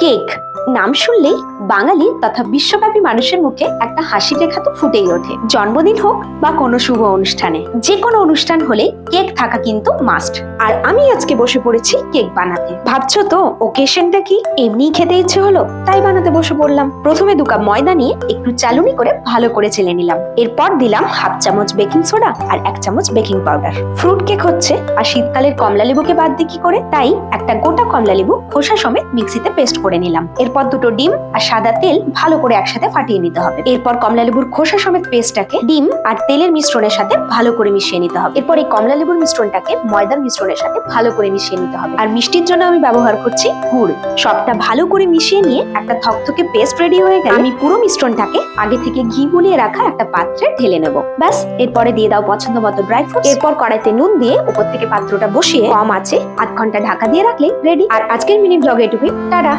Cake নাম শুনলেই বাঙালি তথা বিশ্বব্যাপী মানুষের মুখে একটা হাসির রেখা তো ফুটেই ওঠে। জন্মদিন হোক বা কোনো শুভ অনুষ্ঠানে, যে কোনো অনুষ্ঠান হলে কেক থাকা কিন্তু মাস্ট। আর আমি আজকে বসে পড়েছি কেক বানাতে। ভাবছো তো ওকেশনটা কি? এমনি খেতে ইচ্ছে হলো তাই বানাতে বসে পড়লাম। প্রথমে 2 কাপ ময়দা নিয়ে একটু চালুনি করে ভালো করে চেলে নিলাম। এরপর দিলাম 1/2 চামচ বেকিং সোডা আর 1 চামচ বেকিং পাউডার। ফ্রুট কেক হচ্ছে আর শীতকালের কমলা লেবুকে বাদ দিয়ে কি করে, তাই একটা গোটা কমলা লেবু খোসা সমেত মিক্সিতে পেস্ট করে নিলাম। এরপর 2টো ডিম আর সাদা তেল ভালো করে একসাথে ফাটিয়ে নিতে হবে। এরপর কমলা লেবুর খোসা সমেত পেস্টটাকে ডিম আর তেলের মিশ্রণের সাথে ভালো করে মিশিয়ে নিতে হবে। এরপর এই কমলা লেবুর মিশ্রণটাকে ময়দার মিশ্রণের সাথে ভালো করে মিশিয়ে নিতে হবে। আর মিষ্টির জন্য আমি ব্যবহার করছি গুড়। সবটা ভালো করে মিশিয়ে নিয়ে একটা থকথকে পেস্ট রেডি হয়ে গেলে আমি পুরো মিশ্রণটাকে আগে থেকে ঘি গুলিয়ে রাখা একটা পাত্রে ঢেলে নেব। ব্যাস, এরপরে দিয়ে দাও পছন্দ মতো ড্রাই ফ্রুটস। এরপর কড়াইতে নুন দিয়ে উপর থেকে পাত্রটা বসিয়ে কম আঁচে 1/2 ঘন্টা ঢাকা দিয়ে রাখলেই রেডি। আর আজকের মিনি ব্লগে এটুকুই। টাটা।